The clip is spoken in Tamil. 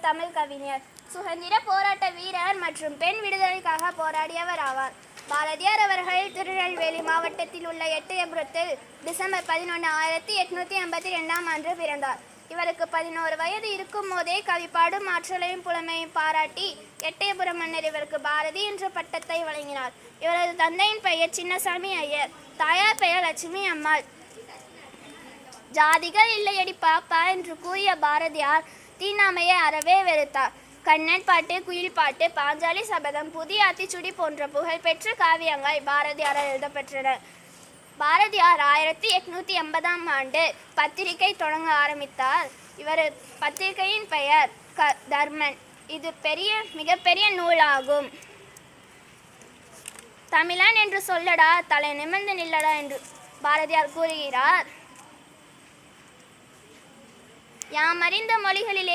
தமிழ் கவிஞர், சுதந்திர போராட்ட வீரர் மற்றும் பெண் விடுதலைக்காக போராடியவர் ஆவார். பாரதியார் அவர்கள் திருநெல்வேலி மாவட்டத்தில் உள்ள எட்டயபுரத்தில் டிசம்பர் 11, 1882 அன்று பிறந்தார். இவருக்கு 11 வயது இருக்கும் போதே கவிப்பாடும் ஆற்றலையும் புலமையும் பாராட்டி எட்டயபுரம் மன்னர் இவருக்கு பாரதி என்ற பட்டத்தை வழங்கினார். இவரது தந்தையின் பெயர் சின்னசாமி ஐயர், தாயார் பெயர் லட்சுமி அம்மாள். ஜாதிகள் இல்லையடி பாப்பா என்று கூறிய பாரதியார் தீண்டாமையை அறவே வெறுத்தார். கண்ணன் பாட்டு, குயில் பாட்டு, பாஞ்சாலி சபதம், புதிய ஆத்திச்சுடி போன்ற புகழ்பெற்ற காவியங்கள் பாரதியாரால் எழுதப்பெற்றன. பாரதியார் 1880 ஆண்டு பத்திரிகை தொடங்க ஆரம்பித்தார். இவர் பத்திரிகையின் பெயர் தர்மன். இது மிகப்பெரிய நூலாகும். தமிழன் என்று சொல்லடா, தலை நிமிர்ந்து நில்லடா என்று பாரதியார் கூறுகிறார். யாமறிந்த மொழிகளிலே